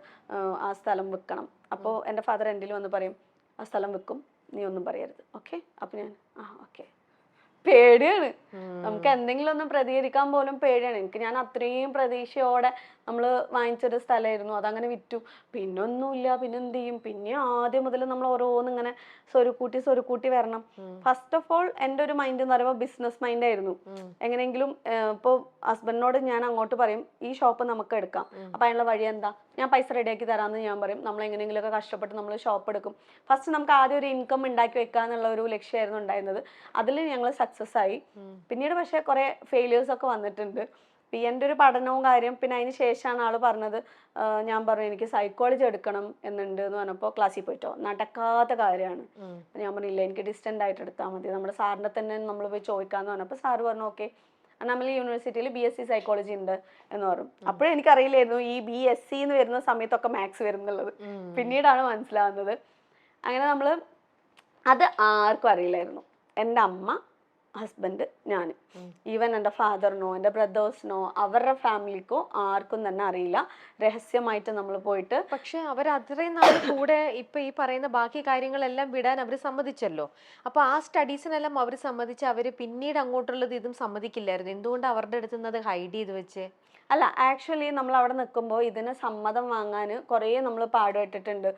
ആ സ്ഥലം വിൽക്കണം. അപ്പോൾ എൻ്റെ ഫാദർ എൻ്റെ വന്ന് പറയും, ആ സ്ഥലം വിൽക്കും, നീ ഒന്നും പറയരുത്, ഓക്കെ. അപ്പൊ ഞാൻ ഓക്കെ. പേടിയാണ്, നമുക്ക് എന്തെങ്കിലും ഒന്ന് പ്രതികരിക്കാൻ പോലും പേടിയാണ്. ഞാൻ അത്രയും പ്രതീക്ഷയോടെ നമ്മൾ വാങ്ങിച്ചൊരു സ്ഥലമായിരുന്നു, അതങ്ങനെ വിറ്റു. പിന്നെ ഒന്നുമില്ല, പിന്നെ എന്ത് ചെയ്യും? പിന്നെ ആദ്യം മുതൽ നമ്മൾ ഓരോന്ന് ഇങ്ങനെ സ്വരുക്കൂട്ടി വരണം. ഫസ്റ്റ് ഓഫ് ഓൾ എൻ്റെ ഒരു മൈൻഡ് എന്ന് പറയുമ്പോൾ ബിസിനസ് മൈൻഡ് ആയിരുന്നു. എങ്ങനെയെങ്കിലും ഇപ്പോൾ ഹസ്ബൻഡിനോട് ഞാൻ അങ്ങോട്ട് പറയും ഈ ഷോപ്പ് നമുക്ക് എടുക്കാം, അപ്പൊ അതിനുള്ള വഴി എന്താ, ഞാൻ പൈസ റെഡിയാക്കി തരാമെന്ന് ഞാൻ പറയും. നമ്മൾ എങ്ങനെയെങ്കിലുമൊക്കെ കഷ്ടപ്പെട്ട് നമ്മൾ ഷോപ്പ് എടുക്കും. ഫസ്റ്റ് നമുക്ക് ആദ്യം ഒരു ഇൻകം ഉണ്ടാക്കി വെക്കുക എന്നുള്ള ഒരു ലക്ഷ്യമായിരുന്നു ഉണ്ടായിരുന്നത്. അതിൽ ഞങ്ങൾ സക്സസ് ആയി. പിന്നീട് പക്ഷെ കുറെ ഫെയിലിയേഴ്സ് ഒക്കെ വന്നിട്ടുണ്ട്. എൻ്റെ ഒരു പഠനവും കാര്യം. പിന്നെ അതിന് ശേഷമാണ് ആള് പറഞ്ഞത്, ഞാൻ പറഞ്ഞു എനിക്ക് സൈക്കോളജി എടുക്കണം എന്നുണ്ട് എന്ന് പറഞ്ഞപ്പോൾ ക്ലാസ്സിൽ പോയിട്ടോ, നടക്കാത്ത കാര്യമാണ്. ഞാൻ പറഞ്ഞില്ല, എനിക്ക് ഡിസ്റ്റന്റ് ആയിട്ട് എടുത്താൽ മതി, നമ്മുടെ സാറിന്റെ തന്നെ നമ്മൾ പോയി ചോദിക്കാന്ന് പറഞ്ഞപ്പോൾ സാറ് പറഞ്ഞു ഓക്കെ, അണ്ണാമലൈ യൂണിവേഴ്സിറ്റിയിൽ BSc സൈക്കോളജി ഉണ്ട് എന്ന് പറഞ്ഞു. അപ്പോഴും എനിക്കറിയില്ലായിരുന്നു ഈ BSc എന്ന് വരുന്ന സമയത്തൊക്കെ മാത്സ് വരുന്നുള്ളത്. പിന്നീടാണ് മനസ്സിലാവുന്നത്. അങ്ങനെ നമ്മൾ അത് ആർക്കും അറിയില്ലായിരുന്നു. എൻ്റെ അമ്മ, ഹസ്ബൻഡ്, ഞാൻ, ഈവൻ എൻ്റെ ഫാദറിനോ എൻ്റെ ബ്രദേഴ്സിനോ അവരുടെ ഫാമിലിക്കോ ആർക്കും തന്നെ അറിയില്ല. രഹസ്യമായിട്ട് നമ്മൾ പോയിട്ട്. പക്ഷെ അവർ അത്രയും നാൾ കൂടെ ഇപ്പൊ ഈ പറയുന്ന ബാക്കി കാര്യങ്ങളെല്ലാം വിടാൻ അവർ സമ്മതിച്ചല്ലോ. അപ്പൊ ആ സ്റ്റഡീസിനെല്ലാം അവർ സമ്മതിച്ച് അവര് പിന്നീട് അങ്ങോട്ടുള്ളത് ഇതും സമ്മതിക്കില്ലായിരുന്നു. എന്തുകൊണ്ട് അവരുടെ അടുത്ത് നിന്ന് അത് ഹൈഡ് ചെയ്ത് വെച്ച്? അല്ല, ആക്ച്വലി നമ്മൾ അവിടെ നിൽക്കുമ്പോൾ ഇതിന് സമ്മതം വാങ്ങാൻ കുറേ നമ്മൾ പാടുപെട്ടിട്ടുണ്ട്.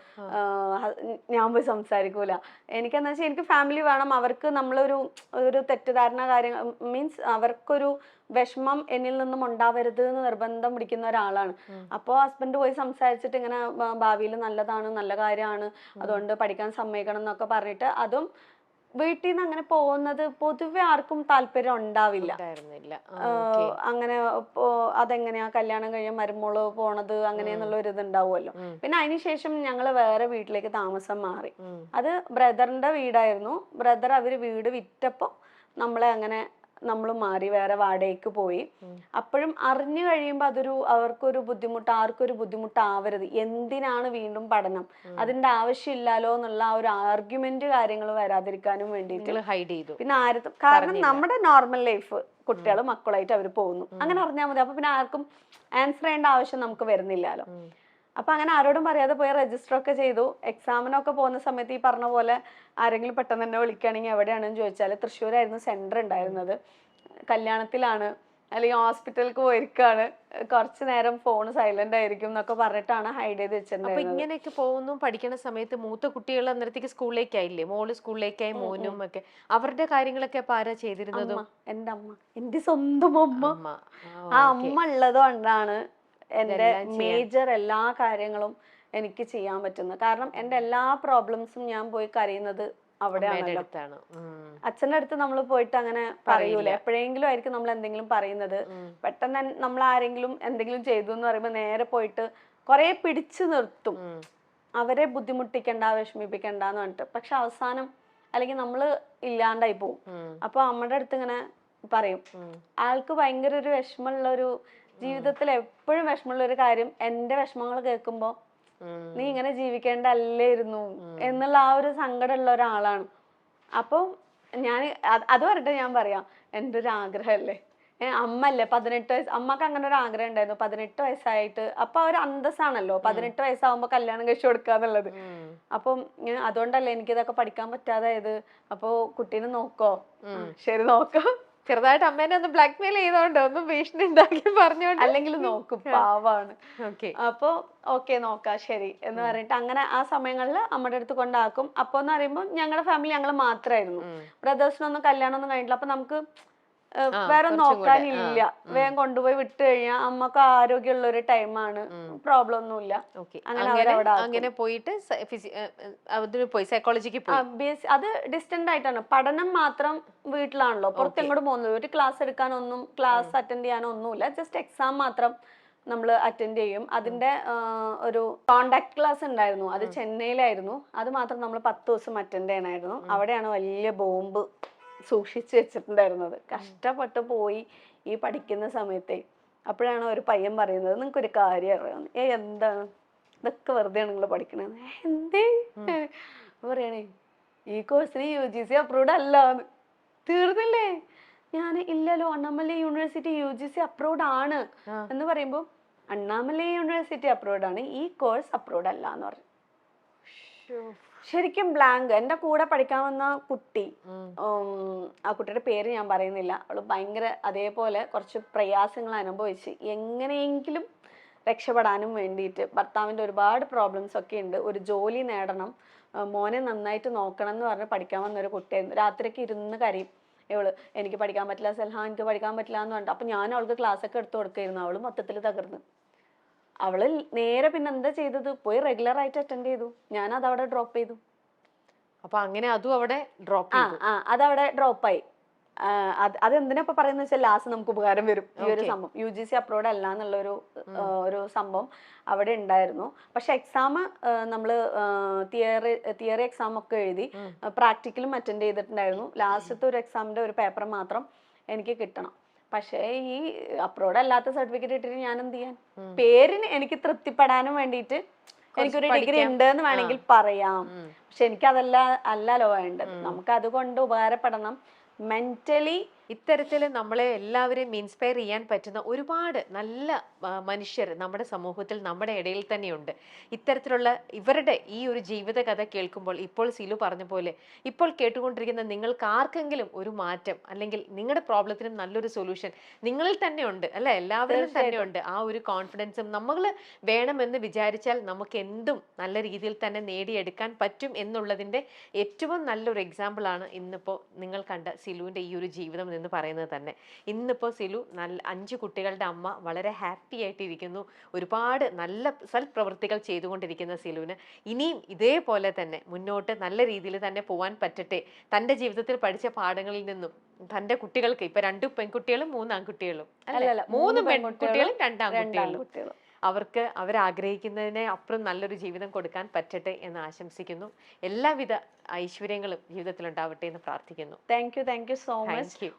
ഞാൻ പോയി സംസാരിക്കൂല, എനിക്കെന്താ വെച്ചാൽ എനിക്ക് ഫാമിലി വേണം. അവർക്ക് നമ്മളൊരു തെറ്റിദ്ധാരണ കാര്യങ്ങൾ മീൻസ് അവർക്കൊരു വിഷമം എന്നിൽ നിന്നും ഉണ്ടാവരുത് എന്ന് നിർബന്ധം പിടിക്കുന്ന ഒരാളാണ്. അപ്പോൾ ഹസ്ബൻഡ് പോയി സംസാരിച്ചിട്ട് ഇങ്ങനെ ഭാവിയിൽ നല്ലതാണ്, നല്ല കാര്യമാണ്, അതുകൊണ്ട് പഠിക്കാൻ സമ്മതിക്കണം എന്നൊക്കെ പറഞ്ഞിട്ട് അതും വീട്ടിൽ നിന്ന് അങ്ങനെ പോകുന്നത് പൊതുവെ ആർക്കും താല്പര്യം ഉണ്ടാവില്ല. അങ്ങനെ അതെങ്ങനെയാ കല്യാണം കഴിയാൻ മരുമോള് പോണത് അങ്ങനെയെന്നുള്ള ഒരു ഇത് ഉണ്ടാവുമല്ലോ. പിന്നെ അതിനുശേഷം ഞങ്ങള് വേറെ വീട്ടിലേക്ക് താമസം മാറി. അത് ബ്രദറിന്റെ വീടായിരുന്നു. ബ്രദർ അവര് വീട് വിറ്റപ്പോ നമ്മളെ അങ്ങനെ നമ്മൾ മാറി വേറെ വാടകയ്ക്ക് പോയി. അപ്പോഴും അറിഞ്ഞു കഴിയുമ്പോൾ അവർക്കൊരു ബുദ്ധിമുട്ട്, ആർക്കൊരു ബുദ്ധിമുട്ടാവരുത്, എന്തിനാണ് വീണ്ടും പഠനം, അതിന്റെ ആവശ്യമില്ലല്ലോ എന്നുള്ള ആ ഒരു ആർഗ്യുമെന്റ് കാര്യങ്ങൾ വരാതിരിക്കാനും വേണ്ടിയിട്ട് ഹൈഡ് ചെയ്തു. പിന്നെ കാരണം നമ്മുടെ നോർമൽ ലൈഫ് കുട്ടികളും മക്കളായിട്ട് അവർ പോകുന്നു, അങ്ങനെ അറിഞ്ഞാൽ മതി. അപ്പൊ പിന്നെ ആർക്കും ആൻസർ ചെയ്യേണ്ട ആവശ്യം നമുക്ക് വരുന്നില്ലല്ലോ. അപ്പൊ അങ്ങനെ ആരോടും പറയാതെ പോയി രജിസ്റ്റർ ഒക്കെ ചെയ്തു. എക്സാമിനൊക്കെ പോകുന്ന സമയത്ത് ഈ പറഞ്ഞ പോലെ ആരെങ്കിലും പെട്ടെന്ന് തന്നെ വിളിക്കുകയാണെങ്കിൽ എവിടെയാണെന്ന് ചോദിച്ചാൽ തൃശ്ശൂരായിരുന്നു സെന്റർ ഉണ്ടായിരുന്നത്. കല്യാണത്തിലാണ് അല്ലെങ്കിൽ ഹോസ്പിറ്റലിലേക്ക് പോയിരിക്കാണ്, കുറച്ചു നേരം ഫോൺ സൈലന്റ് ആയിരിക്കും എന്നൊക്കെ പറഞ്ഞിട്ടാണ് ഹൈഡ് ചെയ്ത് വെച്ചിട്ടുണ്ടായിരുന്നത്. അപ്പൊ ഇങ്ങനെയൊക്കെ പോകുന്നു പഠിക്കുന്ന സമയത്ത് മൂത്ത കുട്ടികൾ അന്നേരത്തേക്ക് സ്കൂളിലേക്കായില്ലേ, മോള് സ്കൂളിലേക്കായി, മോനും ഒക്കെ അവരുടെ കാര്യങ്ങളൊക്കെ അപ്പൊ ആരാ ചെയ്തിരുന്നത്? എൻ്റെ അമ്മ, എൻ്റെ സ്വന്തം അമ്മ. ആ അമ്മ ഉള്ളത് കൊണ്ടാണ് എൻ്റെ മേജർ എല്ലാ കാര്യങ്ങളും എനിക്ക് ചെയ്യാൻ പറ്റുന്നത്. കാരണം എൻ്റെ എല്ലാ പ്രോബ്ലംസും ഞാൻ പോയി കരയുന്നത് അവിടെയാണല്ലോ. അച്ഛൻ്റെ അടുത്ത് നമ്മൾ പോയിട്ട് അങ്ങനെ പറയൂല, എപ്പോഴെങ്കിലും ആയിരിക്കും നമ്മൾ എന്തെങ്കിലും പറയുന്നത്. പെട്ടെന്ന് നമ്മൾ ആരെങ്കിലും എന്തെങ്കിലും ചെയ്തു എന്ന് പറയുമ്പോൾ നേരെ പോയിട്ട് കുറെ പിടിച്ചു നിർത്തും, അവരെ ബുദ്ധിമുട്ടിക്കണ്ട, വിഷമിപ്പിക്കണ്ട എന്ന് പറഞ്ഞിട്ട്. പക്ഷെ അവസാനം അല്ലെങ്കിൽ നമ്മള് ഇല്ലാണ്ടായി പോവും. അപ്പൊ അമ്മയുടെ അടുത്ത് ഇങ്ങനെ പറയും, ആൾക്ക് ഭയങ്കര ഒരു വിഷമമുള്ള ഒരു ജീവിതത്തിൽ എപ്പോഴും വിഷമമുള്ള ഒരു കാര്യം, എന്റെ വിഷമങ്ങൾ കേൾക്കുമ്പോ നീ ഇങ്ങനെ ജീവിക്കേണ്ടല്ലായിരുന്നു എന്നുള്ള ആ ഒരു സങ്കടമുള്ള ഒരാളാണ്. അപ്പൊ ഞാൻ അത് പറഞ്ഞിട്ട് ഞാൻ പറയാം, എൻ്റെ ഒരു ആഗ്രഹമല്ലേ, അമ്മ അല്ലേ 18 വയസ്സ്, അമ്മക്ക് അങ്ങനെ ഒരു ആഗ്രഹം ഉണ്ടായിരുന്നു 18 വയസ്സായിട്ട്. അപ്പൊ ഒരു അന്തസ്സാണല്ലോ 18 വയസ്സാവുമ്പോ കല്യാണം കഴിച്ചു കൊടുക്കാന്നുള്ളത്. അപ്പം അതുകൊണ്ടല്ലേ എനിക്കിതൊക്കെ പഠിക്കാൻ പറ്റാതായത്. അപ്പൊ കുട്ടീനെ നോക്കോ? ശരി നോക്കാം. ചെറുതായിട്ട് അമ്മേനെ ഒന്ന് ബ്ലാക്ക് മെയിൽ ചെയ്തോണ്ട് ഒന്നും ഭീഷണി ഉണ്ടാക്കി പറഞ്ഞോണ്ട്, അല്ലെങ്കിൽ നോക്കും, പാവാണ്. അപ്പൊ ഓക്കെ നോക്കാം ശരി എന്ന് പറഞ്ഞിട്ട് അങ്ങനെ ആ സമയങ്ങളിൽ അമ്മയുടെ അടുത്ത് കൊണ്ടാക്കും. അപ്പൊ എന്ന് പറയുമ്പോൾ ഞങ്ങളുടെ ഫാമിലി ഞങ്ങൾ മാത്രമായിരുന്നു, ബ്രദേഴ്സിനൊന്നും കല്യാണം ഒന്നും കഴിഞ്ഞില്ല. അപ്പൊ നമുക്ക് വേറെ നോക്കാനില്ല, വേഗം കൊണ്ടുപോയി വിട്ട് കഴിഞ്ഞാൽ അമ്മക്ക് ആരോഗ്യമുള്ള ഒരു ടൈമാണ്, പ്രോബ്ലം ഒന്നുമില്ല. അങ്ങനെ പോയിട്ട് സൈക്കോളജിക്ക് അത് ഡിസ്റ്റന്റ് ആയിട്ടാണ്, പഠനം മാത്രം വീട്ടിലാണല്ലോ, പുറത്തെങ്ങോട്ട് പോകുന്നത്. ഒരു ക്ലാസ് എടുക്കാനൊന്നും, ക്ലാസ് അറ്റൻഡ് ചെയ്യാനൊന്നുമില്ല, ജസ്റ്റ് എക്സാം മാത്രം നമ്മൾ അറ്റൻഡ് ചെയ്യും. അതിന്റെ ഒരു കോണ്ടാക്ട് ക്ലാസ് ഉണ്ടായിരുന്നു, അത് ചെന്നൈയിലായിരുന്നു. അത് മാത്രം നമ്മൾ 10 ദിവസം അറ്റൻഡ് ചെയ്യണമായിരുന്നു. അവിടെയാണ് വലിയ ബോംബ് സൂക്ഷിച്ചു വെച്ചിട്ടുണ്ടായിരുന്നത്. കഷ്ടപ്പെട്ട് പോയി ഈ പഠിക്കുന്ന സമയത്തെ. അപ്പോഴാണ് ഒരു പയ്യൻ പറയുന്നത്, നിങ്ങൾക്കൊരു കാര്യം അറിയാം, എന്താണ് ഇതൊക്കെ വെറുതെയാണ് നിങ്ങൾ പഠിക്കണത്? എന്തേ പറയണേ, ഈ കോഴ്സിന് UGC അപ്രൂവ്ഡ് അല്ലാന്ന്. തീർന്നില്ലേ? ഞാൻ ഇല്ലല്ലോ, അണ്ണാമലൈ യൂണിവേഴ്സിറ്റി UGC അപ്രൂവ്ഡ് ആണ് എന്ന് പറയുമ്പോൾ അണ്ണാമലൈ യൂണിവേഴ്സിറ്റി അപ്രൂവ്ഡ് ആണ്, ഈ കോഴ്സ് അപ്രൂവ്ഡ് അല്ല എന്ന് പറഞ്ഞു. ശരിക്കും ബ്ലാങ്ക്. എൻ്റെ കൂടെ പഠിക്കാൻ വന്ന കുട്ടി, ആ കുട്ടിയുടെ പേര് ഞാൻ പറയുന്നില്ല, അവള് ഭയങ്കര അതേപോലെ കുറച്ച് പ്രയാസങ്ങൾ അനുഭവിച്ച് എങ്ങനെയെങ്കിലും രക്ഷപ്പെടാനും വേണ്ടിയിട്ട്, ഭർത്താവിൻ്റെ ഒരുപാട് പ്രോബ്ലംസ് ഒക്കെ ഉണ്ട്, ഒരു ജോലി നേടണം, മോനെ നന്നായിട്ട് നോക്കണം എന്ന് പറഞ്ഞ് പഠിക്കാൻ വന്നൊരു കുട്ടിയായിരുന്നു. രാത്രിയൊക്കെ ഇരുന്ന് കരയും ഇവള്, എനിക്ക് പഠിക്കാൻ പറ്റില്ല സെൽഹ, എനിക്ക് പഠിക്കാൻ പറ്റില്ല എന്ന് പറഞ്ഞിട്ട്. അപ്പം ഞാൻ അവൾക്ക് ക്ലാസ് ഒക്കെ എടുത്തു കൊടുക്കായിരുന്നു. അവള് മൊത്തത്തിൽ തകർന്ന്. അവള് നേരെ പിന്നെ എന്താ ചെയ്തത്, പോയി റെഗുലർ ആയിട്ട് അറ്റൻഡ് ചെയ്തു. ഞാൻ അതവിടെ ഡ്രോപ്പ് ചെയ്തു. അപ്പൊ അങ്ങനെ അതും അവിടെ ഡ്രോപ്പ് ചെയ്തു. അതവിടെ ഡ്രോപ്പായി. അതെന്തിനാ ഇപ്പൊ പറയുന്നത് വെച്ചാൽ ലാസ്റ്റ് നമുക്ക് ഉപകാരം വരും ഈ ഒരു സംഭവം. UGC അപ്രോഡ് അല്ല എന്നുള്ളൊരു ഒരു സംഭവം അവിടെ ഉണ്ടായിരുന്നു. പക്ഷെ എക്സാം നമ്മള് തിയറി എക്സാം ഒക്കെ എഴുതി, പ്രാക്ടിക്കലും അറ്റൻഡ് ചെയ്തിട്ടുണ്ടായിരുന്നു. ലാസ്റ്റത്തെ ഒരു എക്സാമിന്റെ ഒരു പേപ്പർ മാത്രം എനിക്ക് കിട്ടണം. പക്ഷേ ഈ അപ്രോഡ് അല്ലാത്ത സർട്ടിഫിക്കറ്റ് ഇട്ടിട്ട് ഞാൻ എന്ത് ചെയ്യാൻ? പേരിന് എനിക്ക് തൃപ്തിപ്പെടാനും വേണ്ടിയിട്ട് എനിക്കൊരു ഡിഗ്രി ഉണ്ട് എന്ന് വേണമെങ്കിൽ പറയാം. പക്ഷെ എനിക്കതല്ല അല്ലല്ലോ വേണ്ടത്. നമുക്ക് അതുകൊണ്ട് ഉപകാരപ്പെടണം. മെന്റലി ഇത്തരത്തിൽ നമ്മളെ എല്ലാവരെയും ഇൻസ്പയർ ചെയ്യാൻ പറ്റുന്ന ഒരുപാട് നല്ല മനുഷ്യർ നമ്മുടെ സമൂഹത്തിൽ, നമ്മുടെ ഇടയിൽ തന്നെയുണ്ട്. ഇത്തരത്തിലുള്ള ഇവരുടെ ഈ ഒരു ജീവിത കഥ കേൾക്കുമ്പോൾ, ഇപ്പോൾ സിലു പറഞ്ഞ പോലെ, ഇപ്പോൾ കേട്ടുകൊണ്ടിരിക്കുന്ന നിങ്ങൾക്ക് ആർക്കെങ്കിലും ഒരു മാറ്റം, അല്ലെങ്കിൽ നിങ്ങളുടെ പ്രോബ്ലത്തിന് നല്ലൊരു സൊല്യൂഷൻ നിങ്ങളിൽ തന്നെ ഉണ്ട് അല്ലെ, എല്ലാവരിലും തന്നെ ഉണ്ട്. ആ ഒരു കോൺഫിഡൻസും നമ്മൾ വേണമെന്ന് വിചാരിച്ചാൽ നമുക്ക് എന്തും നല്ല രീതിയിൽ തന്നെ നേടിയെടുക്കാൻ പറ്റും എന്നുള്ളതിന്റെ ഏറ്റവും നല്ലൊരു എക്സാമ്പിൾ ആണ് ഇന്നിപ്പോ നിങ്ങൾ കണ്ട സിലുവിന്റെ ഈ ഒരു ജീവിതം എന്ന് പറയുന്നത് തന്നെ. ഇന്നിപ്പോ സിലു 5 കുട്ടികളുടെ അമ്മ, വളരെ ഹാപ്പി ആയിട്ടിരിക്കുന്നു. ഒരുപാട് നല്ല സൽപ്രവൃത്തികൾ ചെയ്തുകൊണ്ടിരിക്കുന്ന സിലുവിന് ഇനിയും ഇതേപോലെ തന്നെ മുന്നോട്ട് നല്ല രീതിയിൽ തന്നെ പോവാൻ പറ്റട്ടെ. തന്റെ ജീവിതത്തിൽ പഠിച്ച പാഠങ്ങളിൽ നിന്നും തന്റെ കുട്ടികൾക്ക്, ഇപ്പൊ 2 പെൺകുട്ടികളും 3 ആൺകുട്ടികളും, 3 പെൺകുട്ടികളും 2 ആൺകുട്ടികളും, അവർക്ക് അവരാഗ്രഹിക്കുന്നതിനെ അപ്പുറം നല്ലൊരു ജീവിതം കൊടുക്കാൻ പറ്റട്ടെ എന്ന് ആശംസിക്കുന്നു. എല്ലാവിധ ഐശ്വര്യങ്ങളും ജീവിതത്തിൽ ഉണ്ടാവട്ടെ എന്ന് പ്രാർത്ഥിക്കുന്നു. Thank you so much.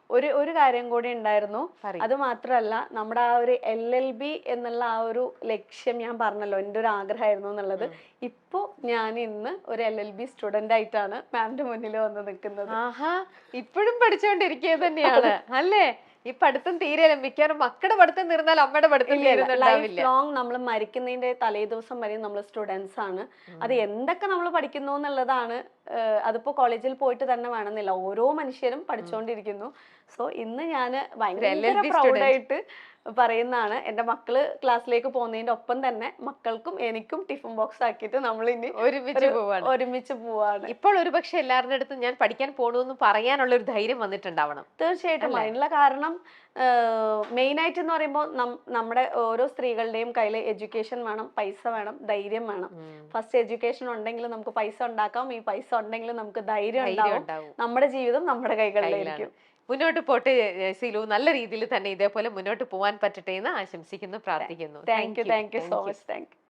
ഒരു കാര്യം കൂടി ഉണ്ടായിരുന്നു. അത് മാത്രമല്ല, നമ്മുടെ ആ ഒരു LLB എന്നുള്ള ആ ഒരു ലക്ഷ്യം ഞാൻ പറഞ്ഞല്ലോ, എൻ്റെ ഒരു ആഗ്രഹമായിരുന്നു എന്നുള്ളത്. ഇപ്പൊ ഞാൻ ഇന്ന് ഒരു LLB സ്റ്റുഡന്റ് ആയിട്ടാണ് മാമിന്റെ മുന്നിൽ വന്ന് നിൽക്കുന്നത്. ആഹാ, ഇപ്പോഴും പഠിച്ചുകൊണ്ടിരിക്കുക തന്നെയാണ് അല്ലേ? ഈ പഠിത്തം തീരെയല്ല, മിക്കവാറും മക്കളുടെ പഠിത്തം തീർന്നാൽ അമ്മയുടെ പഠിത്തം ലൈഫ് ലോങ് നമ്മൾ മരിക്കുന്നതിന്റെ തലേ ദിവസം വരെ നമ്മൾ സ്റ്റുഡൻസ് ആണ്. അത് എന്തൊക്കെ നമ്മൾ പഠിക്കുന്നു എന്നുള്ളതാണ്. അതിപ്പോ കോളേജിൽ പോയിട്ട് തന്നെ വേണമെന്നില്ല, ഓരോ മനുഷ്യരും പഠിച്ചുകൊണ്ടിരിക്കുന്നു. സോ ഇന്ന് ഞാൻ ഭയങ്കര പ്രൗഡായിട്ട് പറയുന്നതാണ്, എൻ്റെ മക്കള് ക്ലാസ്സിലേക്ക് പോകുന്നതിന്റെ ഒപ്പം തന്നെ മക്കൾക്കും എനിക്കും ടിഫിൻ ബോക്സ് ആക്കിയിട്ട് നമ്മൾ ഇനി ഒരുമിച്ച് പോവാണ്. ഇപ്പോൾ ഒരു പക്ഷെ എല്ലാവരുടെ അടുത്തും ഞാൻ പഠിക്കാൻ പോകണമെന്ന് പറയാനുള്ള ഒരു ധൈര്യം വന്നിട്ടുണ്ടാവണം. തീർച്ചയായിട്ടും അതിനുള്ള കാരണം മെയിൻ ആയിട്ട് എന്ന് പറയുമ്പോൾ നമ്മുടെ ഓരോ സ്ത്രീകളുടെയും കയ്യിൽ എഡ്യൂക്കേഷൻ വേണം, പൈസ വേണം, ധൈര്യം വേണം. ഫസ്റ്റ് എഡ്യൂക്കേഷൻ ഉണ്ടെങ്കിൽ നമുക്ക് പൈസ ഉണ്ടാക്കാം, ഈ പൈസ ഉണ്ടെങ്കിൽ നമുക്ക് ധൈര്യം ഉണ്ടാവും. നമ്മുടെ ജീവിതം നമ്മുടെ കൈകളിലായിരിക്കും. മുന്നോട്ട് പോട്ടെ സിലു, നല്ല രീതിയിൽ തന്നെ ഇതേപോലെ മുന്നോട്ട് പോകാൻ പറ്റട്ടെ എന്ന് ആശംസിക്കുന്നു, പ്രാർത്ഥിക്കുന്നു. Thank you so much. Thank you.